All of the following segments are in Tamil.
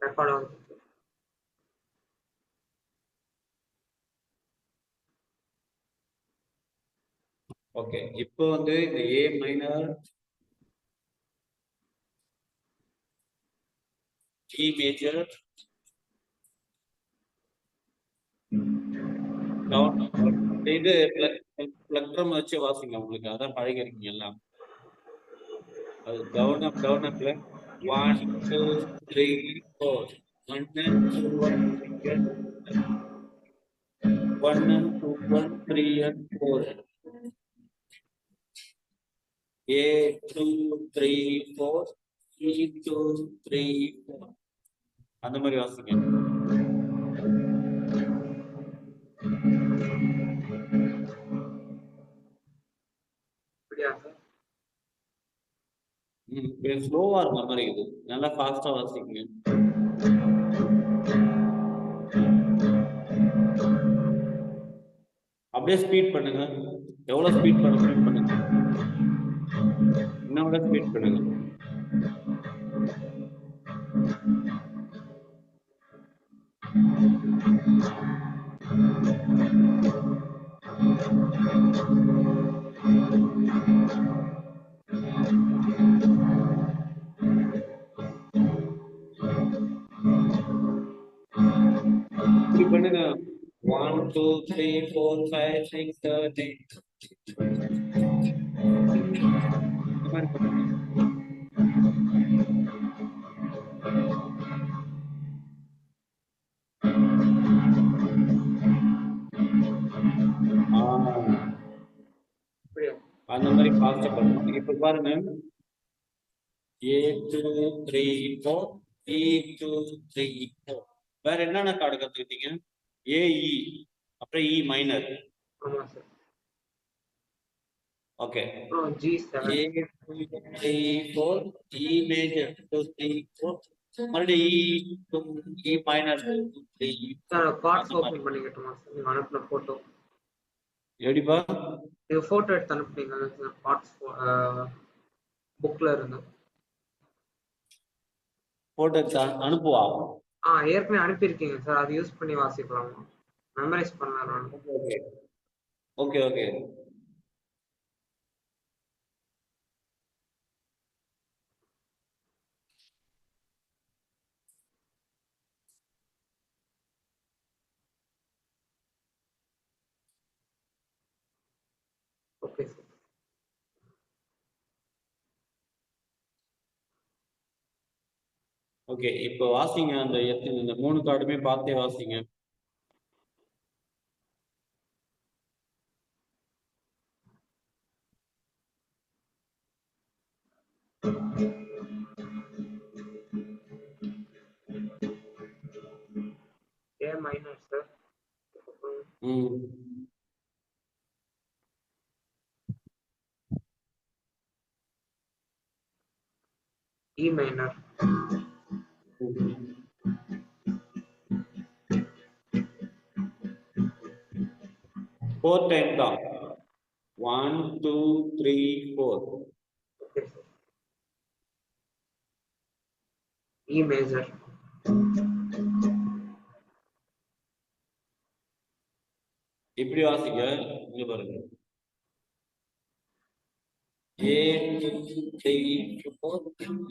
ரெக்கார்ட் ஆகுது. ஓகே, இப்போ வந்து இந்த ஏ மைனர் இ மேஜர் இது பிளக்ட்ரம் வச்சு வாசிங்க. உங்களுக்கு அதான் பழகிருக்கீங்க எல்லாம். அது down up 1 2 3 4 1 2 1 3 1 2 1 3 and 4 A 2 3 4 E 2 3 4 அந்த மாதிரி வாசிங்க. ஸ்லோவா இருக்க மாதிரி இது. நல்லா ஃபாஸ்டா வாசிங்க. அப்படியே ஸ்பீட் பண்ணுங்க. எவ்வளவு ஸ்பீட் பண்ண முடியும் பண்ணுங்க. இன்னும் ஸ்பீட் பண்ணுங்க. இப்படி பண்ணுங்க. 1 2 3 4 5 6 7 8 இந்த மாதிரி பண்ணுங்க. அந்த மாதிரி ஃபாஸ்டா பண்ணணும். இப்ப பாருங்க, A 2 3 4 E 2 3 4. வேற என்னென்ன கார்டு கத்துக்கிட்டீங்க? ஏஇ, அப்புறம் இ மைனர். ஆமா sir. Okay, G7 A 2 3 4 E major 2 3 4 மறுபடியும் E minor 2 3 sir. Chords open பண்ணிக்கட்டுமா சார்? நீங்க அனுப்புன போட்டோ எப்படிப்பா? நீங்க போட்டோ எடுத்து அனுப்புனீங்க சார், கார்ட்ஸ் புக்ல இருந்து. போட்டோ அனுப்புவா? ஏற்கனவே அனுப்பியிருக்கீங்க சார். அதை யூஸ் பண்ணி வாசிக்கலாமா? மெமரைஸ் பண்ணலாம். Okay okay. Okay sir. Okay, இப்போ வாசிங்க. அந்த இந்த 3 கார்டுமே பார்த்தே வாசிங்க. A minor sir. E minor. 4 time தான். 1 2 3 4. Okay sir. E major. இப்படி வாசிங்க. இங்க பாருங்க. A 2 3 4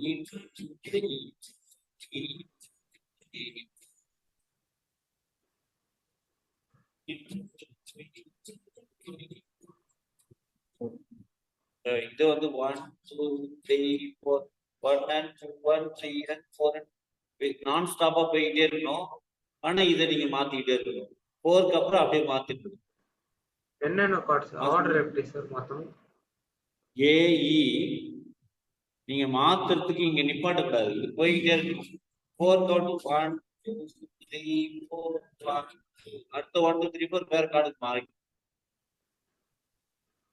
E 2 3 இது வந்து 1 2 3 4 1 and 2 1 3 and 4 நான் ஸ்டாப்பா போயிட்டே இருக்கணும். ஆனா இதை நீங்க மாத்திக்கிட்டே இருக்கணும். 4க்கு அப்புறம் அப்படியே மாத்திட்டு என்னென்ன கார்ட்ஸ் ஆர்டர் எப்படி சார் மாத்தணும்? ஏஇ நீங்க மாத்துறதுக்கு இங்க நிப்பாட்ட கூடாது. இது போயிட்டே இருக்கணும். 4 1 2 3 4 அடுத்த 1 2 3 4 வேற கார்டுக்கு மாறி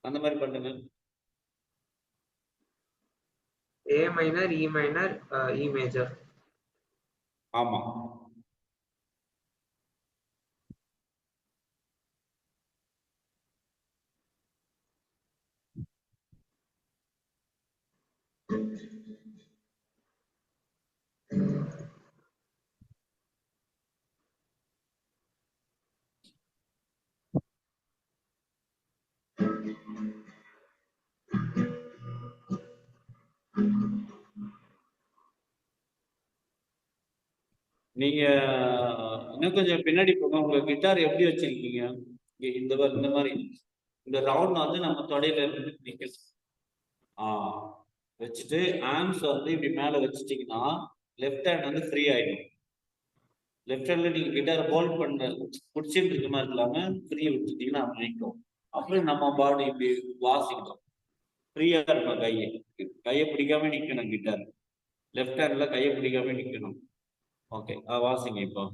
அந்த மாதிரி பண்ணுங்க. A minor E minor E major. ஆமா. நீங்க இன்னும் கொஞ்சம் பின்னாடி போங்க. உங்க கிட்டார் எப்படி வச்சிருக்கீங்க? இந்த மாதிரி இந்த ரவுண்ட் வந்து நம்ம தொடையில நிக்கணும். வச்சுட்டு ஆர்ம்ஸ் வந்து இப்படி மேல வச்சுட்டீங்கன்னா லெஃப்ட் ஹேண்ட் வந்து ஃப்ரீ ஆயிடும். லெஃப்ட் ஹேண்ட்ல நீங்க கிட்டார் ஹோல்ட் பண்ண பிடிச்சிட்டு இருக்க மாதிரி இல்லாம ஃப்ரீ விட்டுட்டீங்கன்னா நிற்கும். அப்புறம் நம்ம பாடி இப்படி வாசிக்கணும். ஃப்ரீயா இருக்கணும். கையை பிடிக்காம நிக்கணும். கிட்டார் லெஃப்ட் ஹேண்ட்ல கையை பிடிக்காம நிக்கணும். ஓகே, வாசிங்க இப்போ.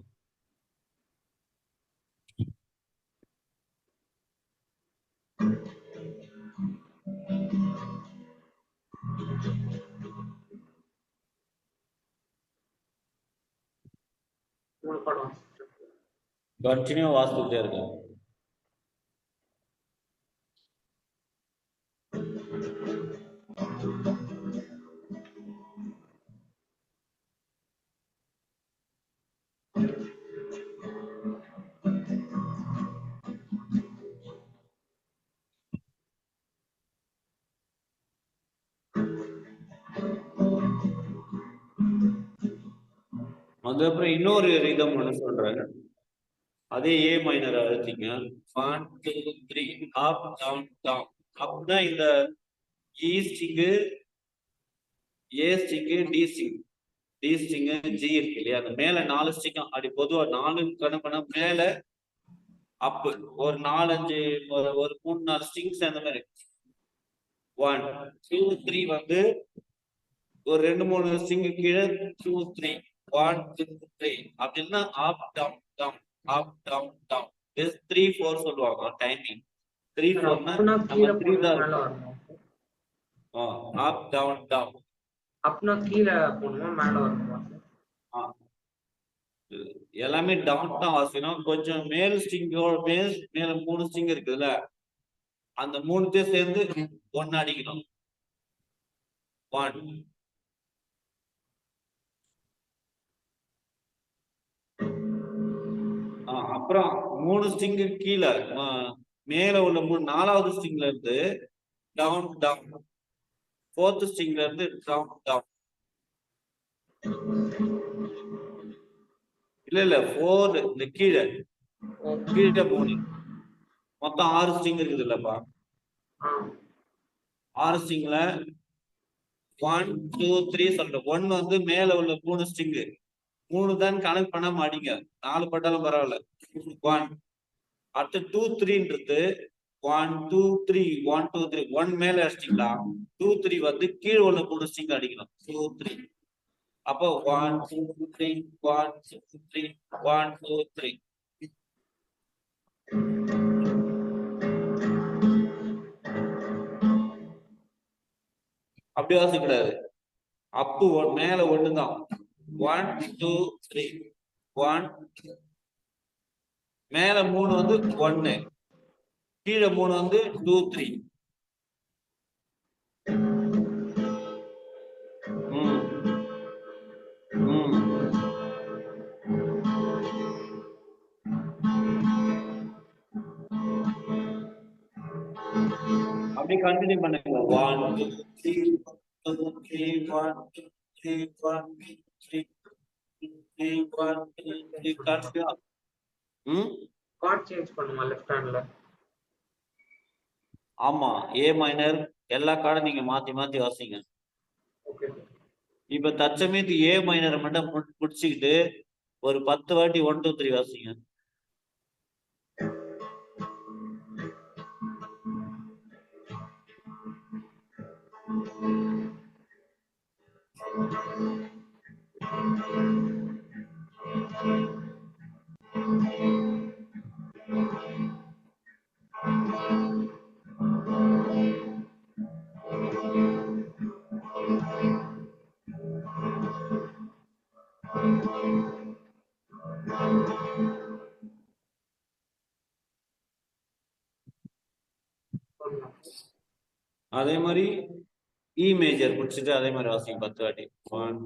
கண்டினியூ வாசிச்சுட்டே இருக்கும். அதுக்கப்புறம் இன்னொரு ரிதம் ஒன்று சொல்றேன். அதே ஏ மைனர் அழுத்திங்க. 1 2 3 அப் டவுன் டவுன். அப்னா இந்த E string, A string, D string, G இருக்கு இல்லையா? அந்த மேல 4 ஸ்ட்ரிங் அப்படி பொதுவா 4 கணக்கு மேல அப் ஒரு 4 5 ஒரு 3 4 ஸ்ட்ரிங்ஸ் அந்த மாதிரி 1 2 3 வந்து ஒரு 2 3 ஸ்ட்ரிங் கீழே 2 3 1 2 3 அப்படின்னா up down down up down down. 3 4 சொல்லுவாங்க டைமிங். 3 4னா நம்ம 3 தான் இருக்கும். அப் டவுன் டவுன். அப்னா கீழே போணுமா மேல வரணுமா? எல்லாமே டவுன் தான் வாசிக்கணும். கொஞ்சம் மேல் ஸ்ட்ரிங்கோட மேல 3 ஸ்ட்ரிங் இருக்குதுல்ல, அந்த 3த்தையும் சேர்ந்து 1 அடிக்கணும். 1 அப்புறம் 3 ஸ்ட்ரிங்கு கீழே மேல உள்ள 4வது ஸ்ட்ரிங்ல இருந்து டவுன் டவுன். 4th ஸ்ட்ரிங்ல இருந்து டவுன் டவுன். இல்ல 4 இந்த கீழே 3 மொத்தம் 6 ஸ்ட்ரிங் இருக்குது இல்லப்பா? 6 ஸ்ட்ரிங்ல 1 2 3 சொல்றேன். 1 வந்து மேல உள்ள 3 ஸ்ட்ரிங்கு 3 தான் கனெக்ட் பண்ண மாட்டீங்க. 4 பட்டாலும் பரவாயில்ல. 1 அடுத்து 2 3ன்றது 1 2 3 1 2 3 1 மேல அடிச்சிங்களா? 2 3 வந்து கீழே உள்ள 3 ஸ்ட்ரிங் அடிக்கணும். 2 3 அப்போ 1 2 3 1 2 3 1 2 3. அப்படி வாசிக்கூடாது. அப்பு மேல 1 தான். 1 2 3 1 மேல 3 வந்து 1 கீழே 3 வந்து 2 3. அப்படியே கண்டினியூ பண்ணுங்க. 1 2 3 2 3 1 2 3 1 3 3 1 3 கண்டினியூ. கார்ட் சேஞ்ச் பண்ணுமா லெஃப்ட் ஹேண்ட்ல? ஆமா, ஏ மைனர் எல்லா கார்டும் நீங்க மாத்தி மாத்தி வாசிங்க. இப்ப தற்சமயத்து ஏ மைனர் மட்டும் புடிச்சுக்கிட்டு ஒரு 10 வாட்டி 1 2 3 வாசிங்க. அதே மாதிரி இ மேஜர் புடிச்சிட்டு அதே மாதிரி வாசிங்க 10 வாட்டி. 1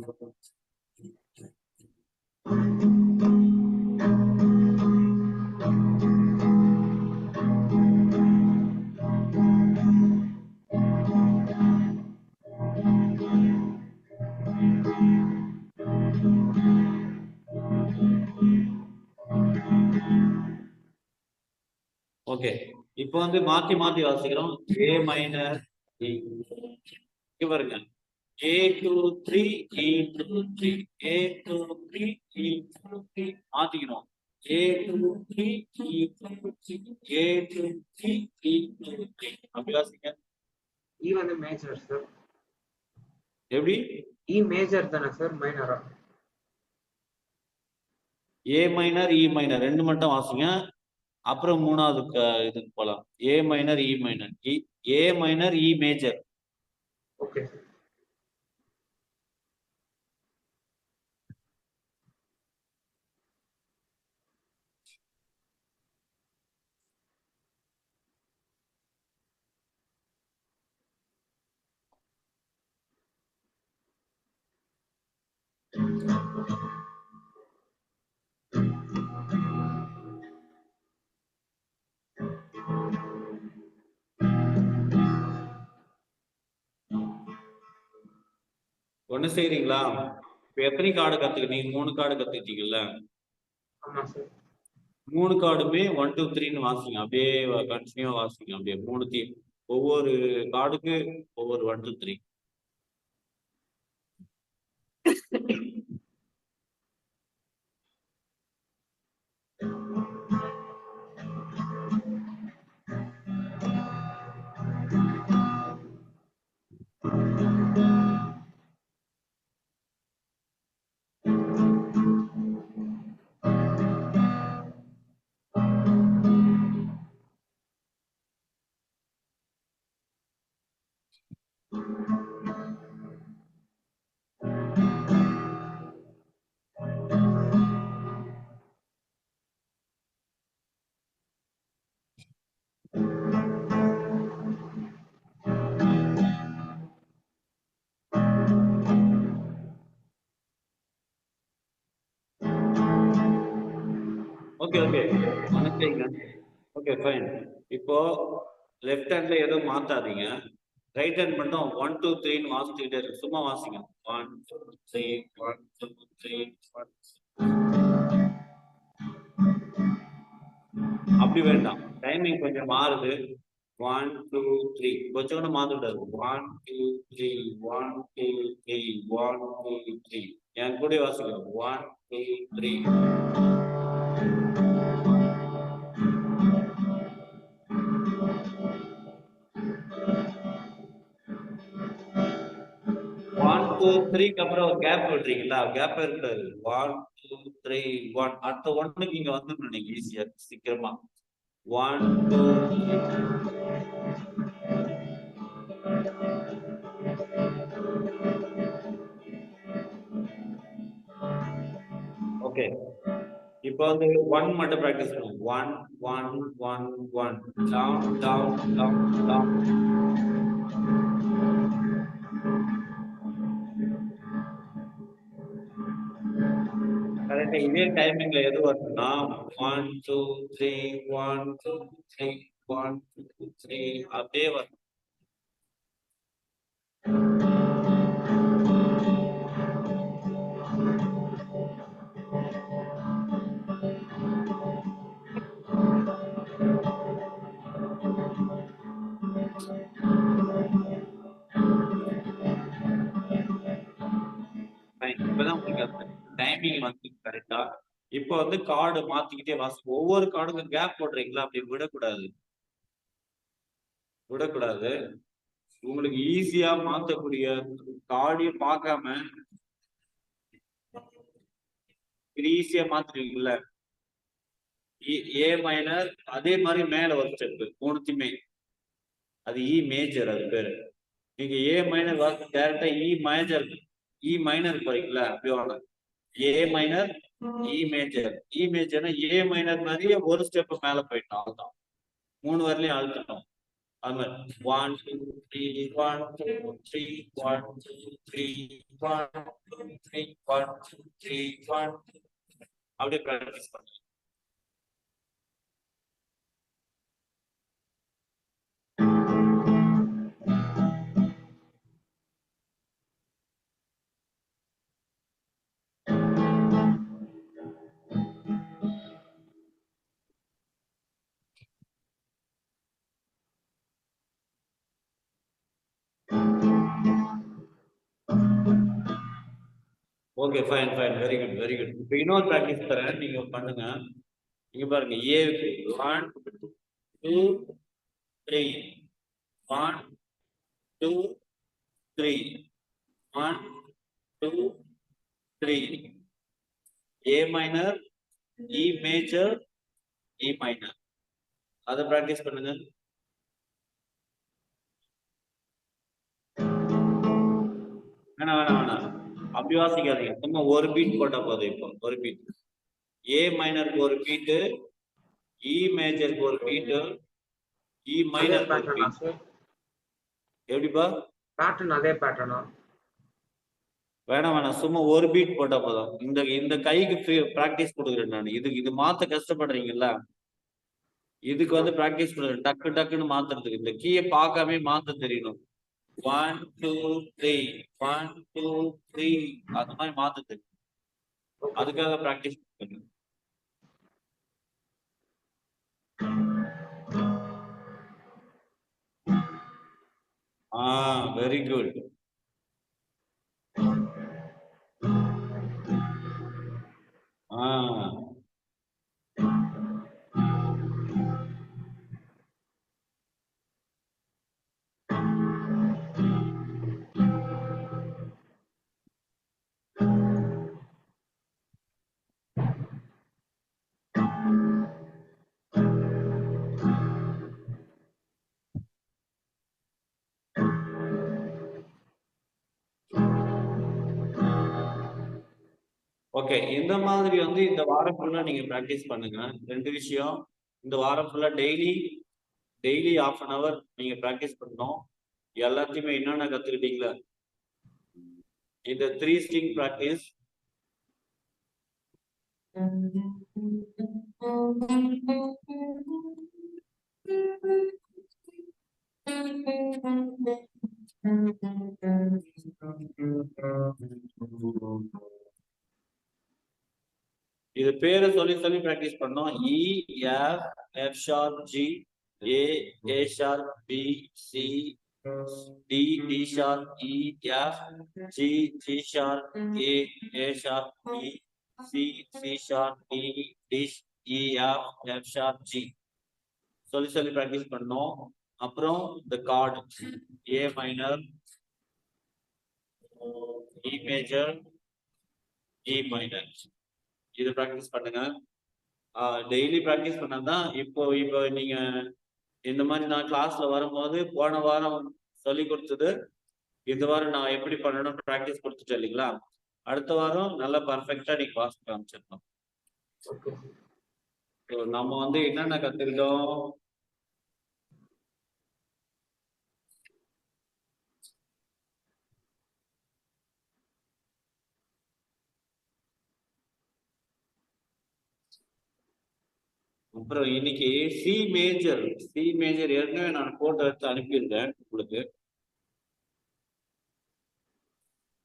ஓகே, இப்போ வந்து மாத்தி மாத்தி வாசிக்கிறோம். ஏ மைனர் இங்க பாருங்க, A23 E23 A23 E23 மாத்திக்கணும். A23 E23 A23 E23 அப்படி வாசிங்க. இ வந்து மேஜர் சார். எப்படி? இ மேஜர் தானே சார், மைனரா? ஏ மைனர் இ மைனர் ரெண்டு மட்டும் வாசிங்க. அப்புறம் மூணாவது இதுக்கு போலாம். A minor E minor A minor E major. Okay sir. ஒண்ணு செய்றீங்களா? இப்ப எத்தனை கார்டு கத்துக்கிட்டீங்க? 3 கார்டு கத்துக்கிட்டீங்கல்ல? ஆமா சார். 3 கார்டுமே 1 2 3ன்னு வாசிங்க. அப்படியே கண்டினியூவா வாசிங்க. அப்படியே மூணுத்தையும் ஒவ்வொரு கார்டுக்கு ஒவ்வொரு 1 2 3. ஓகே ஓகே, மனசைங்க. Okay fine. இப்போ லெஃப்ட் ஹேண்ட்ல எதுவும் மாத்தாதீங்க. ரைட் ஹேண்ட் மட்டும் 1 2 3ன்னு வாசிச்சுக்கிட்டே இருக்கு. சும்மா வாசிங்க. 1 2 3 1 2 3 1. அப்படி வேண்டாம், டைமிங் கொஞ்சம் மாறுது. 1 2 3 கொஞ்சம் கூட மாத்திட்டாரு. 1 2 3 1 2 3 1 2 3. என் கூட வாசிங்க. 1 2 3. ஒன் டூ த்ரீக்கு அப்புறம் ஒரு கேப் விடுறீங்களா? கேப் இருக்காது. 1 2 3 1. அடுத்த ஒன்னுக்கு இங்க வந்துடணும் நீங்க ஈஸியா சீக்கிரமா. 1 2 ஓகே. இப்போ வந்து 1 மட்டும் பிராக்டிஸ் பண்ணுவோம். 1 1 1 1 டவுன் டவுன் டவுன் டவுன். கரெக்டா இதே டைமிங்ல எது வருதுன்னா 1 2 3 1 2 3 1 2 3 அப்படியே வரும். இப்பதான் உங்களுக்கு டைமிங் வந்து கரெக்டா. இப்போ வந்து கார்டு மாத்திக்கிட்டே வாசிக்கும். ஒவ்வொரு கார்டுக்கும் கேப் போடுறீங்களா? அப்படி விடக்கூடாது, விடக்கூடாது. உங்களுக்கு ஈஸியா மாத்தக்கூடிய கார்டையும் பார்க்காம இது ஈஸியா மாத்துறீங்கல்ல. ஏ மைனர் அதே மாதிரி மேல ஒரு ஸ்டெப் மூணுத்தையுமே. அது இ மேஜர், அது பேரு. நீங்க ஏ மைனர் வாசி டேரக்டா இ மேஜர் இ மைனர் போறீங்களா? அப்படி வாங்க. A minor E major. E மேஜர்னா ஏ மைனர் மாதிரியே ஒரு ஸ்டெப் மேல போயிட்டோம். அவ்வளவுதான். 3 வரலையும் அழுத்தணும். அது மாதிரி 1 2 3 1 2 3 1 2 3 1 2 3 1 2 3 1. அப்படியே பிராக்டிஸ் பண்ணுங்க. Okay, fine fine, very good very good. இப்போ இன்னொரு ப்ராக்டிஸ் தரேன், நீங்க பண்ணுங்க. இங்க பாருங்க, ஏ 1 2 3 1 2 3 1 2 3 ஏ minor, E major, E minor. அதை ப்ராக்டிஸ் பண்ணுங்க. வேணாம் வேணாம் வேணாம், அப்படி வாசிக்காதீங்க, சும்மா ஒரு பீட் போட்டா போதும். இப்போ ஒரு பீட், ஏ மைனருக்கு ஒரு பீட்டு, இ மேஜருக்கு ஒரு பீட்டு, இ மைனருக்கு ஒரு பீட். எப்படிப்பா பேட்டர்ன்? அதே பேட்டர்னா? வேணாம் வேணாம், சும்மா ஒரு பீட் போட்டா போதும். இந்த கைக்கு பிராக்டிஸ் கொடுக்குறேன் நான். இது மாத்த கஷ்டப்படுறீங்கல்ல, இதுக்கு வந்து பிராக்டிஸ் கொடுக்குறேன். டக்கு டக்குன்னு மாத்துறதுக்கு இந்த கீயை பார்க்காம மாத்த தெரியணும். 1 2 3 1 2 3 அந்த மாதிரி மாத்த தெரியும். அதுக்காக பிராக்டிஸ் பண்ணுங்க. Very good. ஓகே, இந்த மாதிரி வந்து இந்த வாரம் ஃபுல்லா நீங்க பிராக்டிஸ் பண்ணுங்க. ரெண்டு விஷயம், இந்த வாரம் ஃபுல்லா டெய்லி 1/2 நீங்க பிராக்டிஸ் பண்ணணும். எல்லாத்தையுமே என்னென்ன கத்துக்கிட்டீங்களா, இந்த 3 ஸ்ட்ரிங் பிராக்டிஸ், இது பேரை சொல்லி சொல்லி பிராக்டிஸ் பண்ணோம். E F, F sharp G, A, A sharp B, C, D, D sharp E, F, G, G sharp A, A sharp B, C, C sharp D, D, E, F, F sharp G சொல்லி சொல்லி பிராக்டிஸ் பண்ணோம். அப்புறம் இந்த chord A minor, E major, E minor, இது பிராக்டிஸ் பண்ணுங்க. டெய்லி பிராக்டிஸ் பண்ணாதான் இப்போ நீங்க இந்த மாதிரி நான் கிளாஸ்ல வரும்போது போன வாரம் சொல்லி கொடுத்தது இந்த வாரம் நான் எப்படி பண்ணணும் பிராக்டிஸ் கொடுத்துட்டேன் இல்லைங்களா, அடுத்த வாரம் நல்லா பர்ஃபெக்டா நீங்க வாசிக்க காமிச்சிடணும். நம்ம வந்து என்னென்ன கத்துக்கிட்டோம், அப்புறம் இன்னைக்கு சி மேஜர் ஏற்கனவே நான் போட்டோ எடுத்து அனுப்பியிருந்தேன் உங்களுக்கு.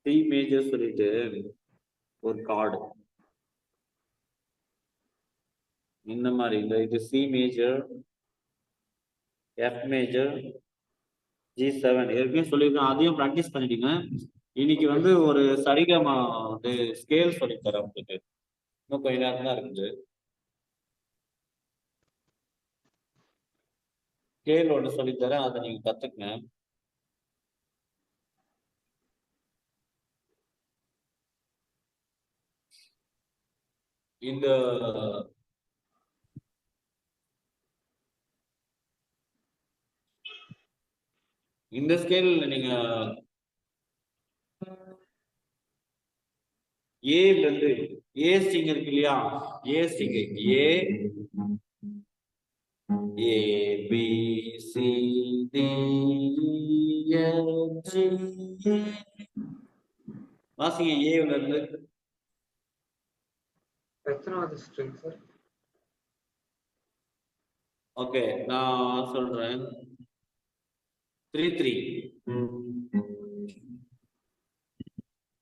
சி மேஜர் சொல்லிட்டு ஒரு கார்டு இந்த மாதிரி, இது C major, F major, G7 ஏற்கனவே சொல்லியிருக்கேன், அதையும் ப்ராக்டிஸ் பண்ணிட்டீங்க. இன்னைக்கு வந்து ஒரு சரிகமா வந்து ஸ்கேல் சொல்லித்தரேன் உங்களுக்கு, இன்னும் கொஞ்ச நேரம் தான் இருக்குது. ஸ்கேல் ஒன்று சொல்லித்தரேன், அதை நீங்க கத்துக்கங்க. இந்த ஸ்கேல் நீங்க ஏல இருந்து ஏ ஸ்ட்ரிங் இருக்கு இல்லையா, A string A, A B C D F G, வாசிங்க ஏல இருந்து. எத்தனாவது ஸ்ட்ரிங் சார்? ஓகே, நான் சொல்றேன். 3 3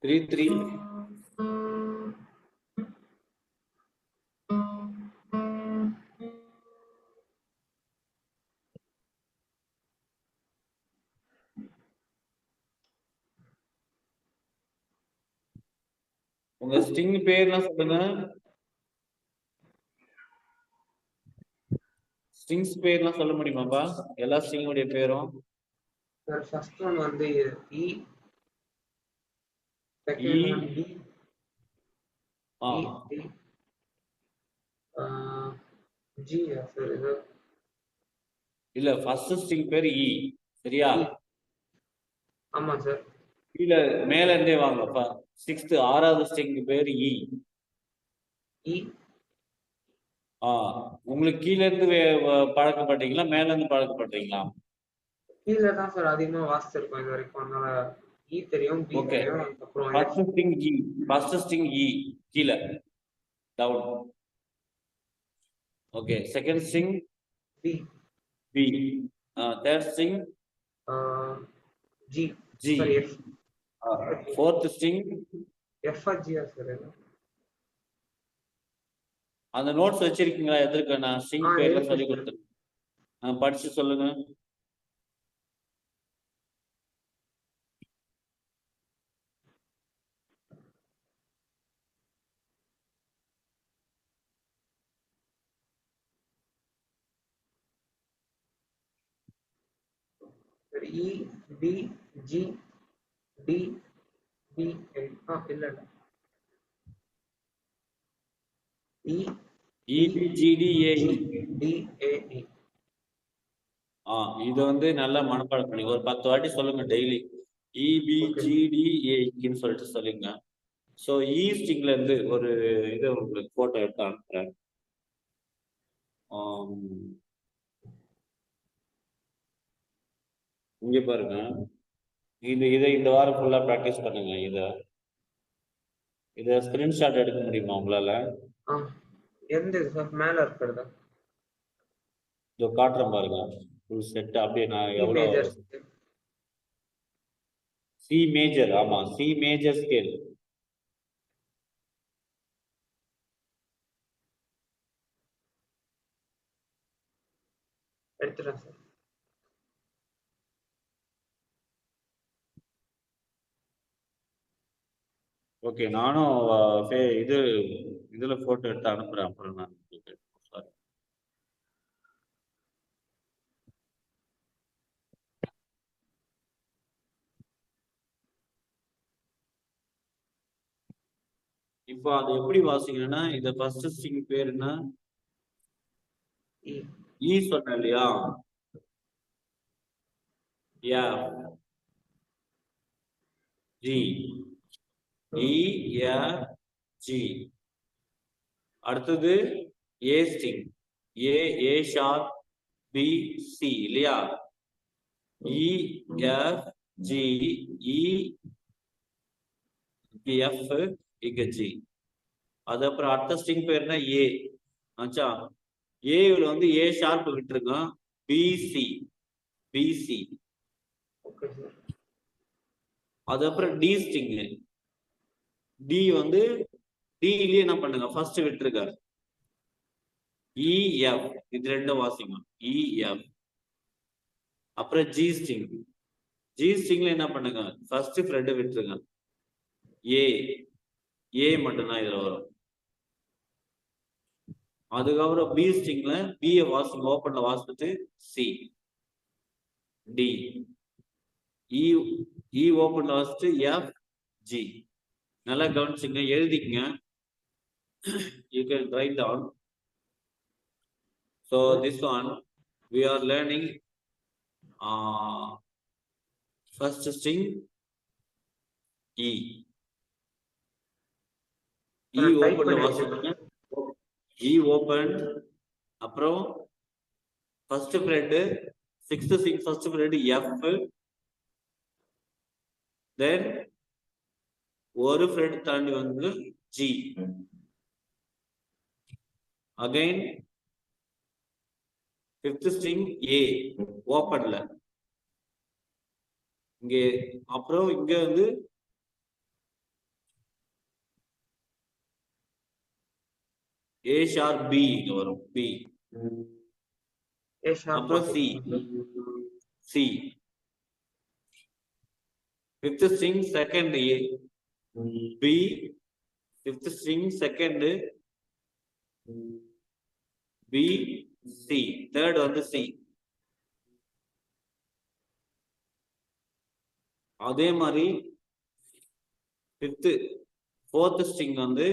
3 3 உங்க ஸ்ட்ரிங் பேர்லாம் சொல்லுங்க. ஸ்ட்ரிங்ஸ் பேர்லாம் சொல்ல முடியுமாப்பா? எல்லா ஸ்ட்ரிங்குடைய பேரும். சார் ஃபர்ஸ்ட் ஒன் வந்து இ, இ செகண்ட் ஒன் டி, ஆ இ டி, ஜி சார் இது இல்ல ஃபர்ஸ்ட் ஸ்ட்ரிங் பேர் இ, சரியா? இ. ஆமா சார். கீழ மேல இருந்தே வாங்கப்பா. 6th 6வது ஸ்ட்ரிங் பேர் இ. இ உங்களுக்கு கீழ இருந்து பழக்கப்பட்டீங்களா, மேல இருந்து பழக்கப்பட்டீங்களா? கீழ தான் சார் அதிகமா வாசிச்சிருக்கோம் இது வரைக்கும். அதனால இ தெரியும், பி ஓகே. தெரியும், அதுக்கப்புறம் first string E, first string E கீழ down. Okay. Second string B, B. Third string G, G. Sorry F. Fourth string F ஜியா சார் இது? அந்த நோட்ஸ் வச்சிருக்கீங்களா? எதற்கு நான் ஸ்ட்ரிங் பேர்ல சொல்லி கொடுத்துருக்கேன், படிச்சு சொல்லுங்க. இ, பி, ஜி, டி, பி, இல்ல இ, EBGDAE. டி, ஏ, இ. இது வந்து நல்லா மனப்பாடம் பண்ணி ஒரு 10 வாட்டி சொல்லுங்க டெய்லி. EBGDAEன்னு சொல்லிட்டு சொல்லுங்க. ஸோ இ ஸ்ட்ரிங்ல இருந்து ஒரு இது உங்களுக்கு போட்டோ எடுத்து அனுப்புறேன். இங்க பாருங்க. இதை இந்த வாரம் ஃபுல்லா ப்ராக்டிஸ் பண்ணுங்க. இதை ஸ்கிரீன்ஷாட் எடுக்க முடியுமா உங்களால? எந்த சார் மேல இருக்கிறதா? இதோ காட்டுறேன் பாருங்க. ஃபுல் செட் அப்படியே நான் எவ்வளவு சி மேஜர். ஆமா, சி மேஜர் ஸ்கேல். எடுத்துறேன் சார். ஓகே, நானும் இதுல போட்டோ எடுத்து அனுப்புறேன் அப்புறம் நான். சாரி. இப்போ அது எப்படி வாசிக்கணும்னா, இத ஃபர்ஸ்ட் ஸ்ட்ரிங் பேர் என்ன? இ சொன்னேன் இல்லையா? G, E, G. அடுத்தது A string, A sharp, B, C இல்லையா? E, F, G, E, F, இங்க ஜி. அது அப்புறம் அடுத்த ஸ்ட்ரிங் பேர் என்ன? ஏ. ஆச்சா, ஏல வந்து ஏ ஷார்ப் விட்டுருக்கோம், பிசி, பிசி. அது அப்புறம் டி ஸ்ட்ரிங், டி வந்து டிலயே என்ன பண்ணுங்க, ஃபர்ஸ்ட் விட்டுருக்க இஎஃப், இது ரெண்டும் வாசிங்க, இஎஃப். அப்புறம் ஜி ஸ்ட்ரிங், ஜி ஸ்ட்ரிங்ல என்ன பண்ணுங்க, ஃபர்ஸ்ட் ஃப்ரெண்ட் விட்டுருங்க, ஏ மட்டும்தான் இதுல வரும். அதுக்கப்புறம் பி ஸ்ட்ரிங்ல பிஏ வாசிங்க, ஓப்பன்ல வாசிட்டு சி, டி, இ ஓப்பன்ல வாசிட்டு எஃப், ஜி. நல்லா கவனிச்சுங்க, எழுதிக்கங்க. You can write down. So this one we are learning first string E. Open வாசிங்க, E open. அப்புறம் first friend, sixth string first friend F, then ஒரு friend தாண்டி வந்து G, again fifth string A openல இங்கே. அப்புறம் இங்க வந்து A sharp B இங்க வரும், B. அப்புறம் C. Fifth string second A, B, fifth string second B C, third வந்து C. அதே மாதிரி fifth fourth string வந்து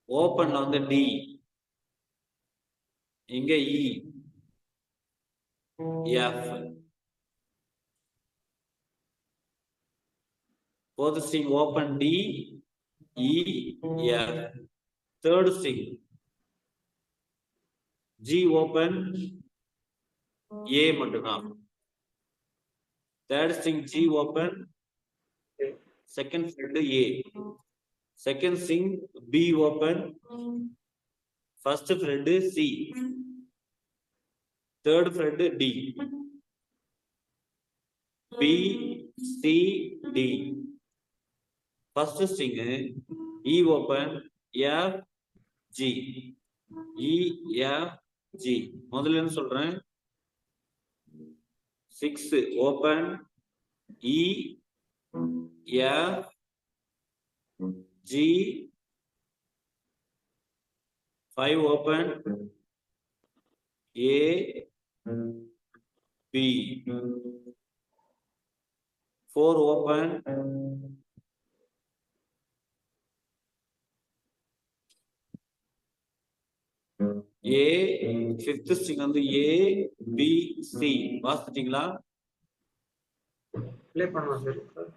ஓபன்ல வந்து D, இங்க E F. fourth string open D E F. third string G open A மட்டும்தான். third string G open second fret A. second string B open first fret C. third fret D. B C D. first string E open F G. E F G. முதல்ல என்ன சொல்றேன், 6 open E F G. 5 open A B. 4 open A. fifth string வந்து A B C. வாசிட்டீங்களா? ப்ளே பண்ணலாம் சார்.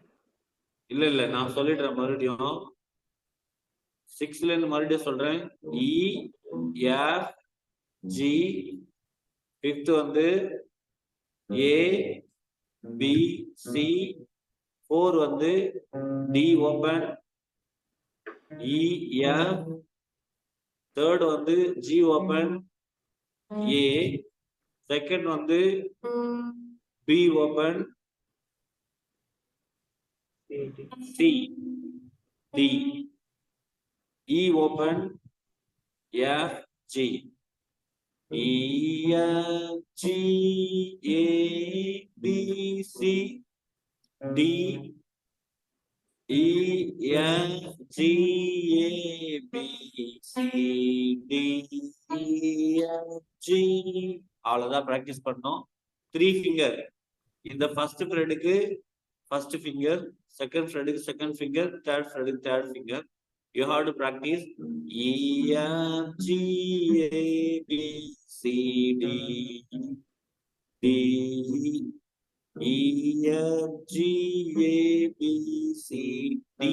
இல்ல நான் சொல்லிடுறேன் மறுபடியும். 6ல இருந்து மறுபடியும் சொல்றேன். E F G. fifth வந்து A B C. 4 வந்து D open E F. third வந்து G open A. second வந்து B open C D. E open F G. E F G A B C D. E F G A B C D E F G. அவ்வளவுதான் பிராக்டிஸ் பண்ணோம். 3 finger. இந்த ஃபர்ஸ்ட் ஃப்ரெட்டுக்கு ஃபர்ஸ்ட் ஃபிங்கர், செகண்ட் ஃப்ரெட்டுக்கு செகண்ட் ஃபிங்கர், தேர்ட் ஃப்ரெட்டுக்கு third finger. You have to practice E F G A B C D D E F G A B C D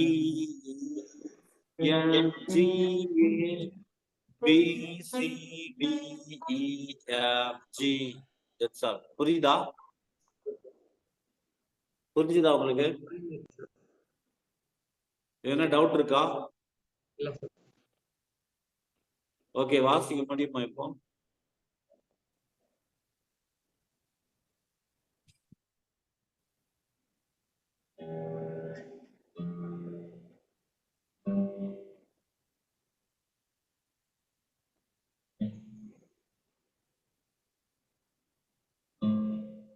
F G A B C D E F G. That's all. புரியுதா? புரிஞ்சுதா உங்களுக்கு? என்ன டவுட் இருக்கா? இல்ல சார். ஓகே, வாசிக்க முடியுமா இப்போ?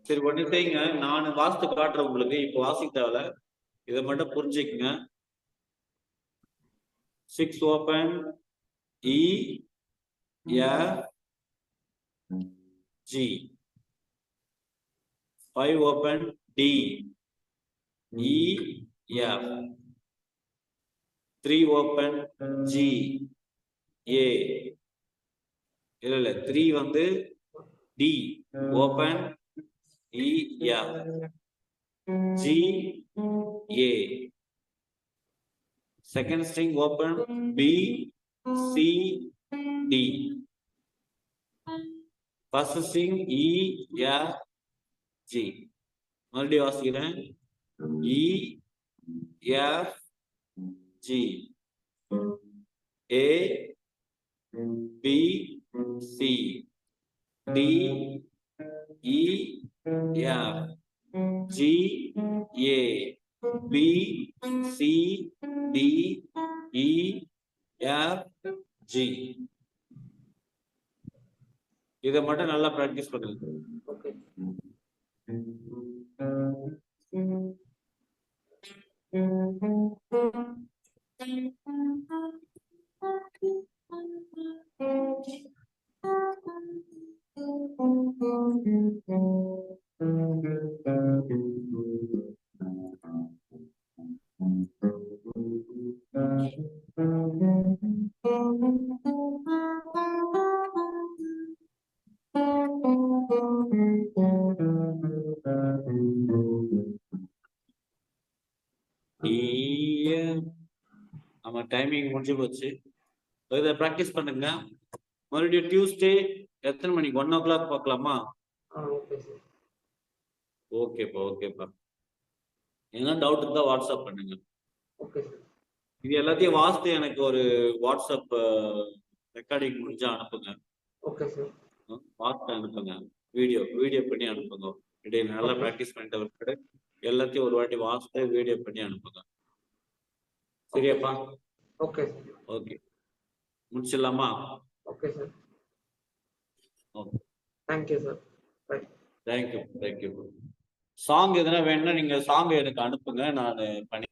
சரி, ஒண்ணு செய்யுங்க, நான் வாசித்து காட்டுறேன் உங்களுக்கு. இப்போ வாசிக்க தேவையில்ல, இதை மட்டும் புரிஞ்சுக்குங்க. 6 open E F G. 5 open D E F. 3 open G A. இல்ல 3 வந்து D open E F G A. second string open B C D. first string E F G. மறுபடியும் வாசிக்கிறேன். E F G A B C D E F G A B C D E F G. இதை மட்டும் நல்லா பிராக்டிஸ் பண்ணுங்க. ஓகே. நம்ம டைமிங் முடிஞ்சு போச்சு. இதை ப்ராக்டிஸ் பண்ணுங்க. மறுபடியும் டியூஸ்டே எத்தனை மணிக்கு? 1 o'clock பார்க்கலாமா? Okay sir. ஓகேப்பா. என்ன டவுட் இருந்தா வாட்ஸ்அப் பண்ணுங்க. Okay sir. இது எல்லாத்தையும் வாசித்து எனக்கு ஒரு வாட்ஸ்அப் ரெக்கார்டிங் முடிஞ்சா அனுப்புங்க. Okay sir. பார்த்து அனுப்புங்க. வீடியோ பண்ணி அனுப்புங்க. இடையே நல்லா ப்ராக்டிஸ் பண்ணிட்டு விட்டு எல்லாத்தையும் ஒரு வாட்டி வாசித்து வீடியோ பண்ணி அனுப்புங்க. சரியாப்பா? ஓகே. முடிச்சிடலாமா? Okay sir. Okay. Thank you sir. Bye. Thank you. Song எதனா வேணும்னா நீங்க சாங் எனக்கு அனுப்புங்க, நான் பண்ணி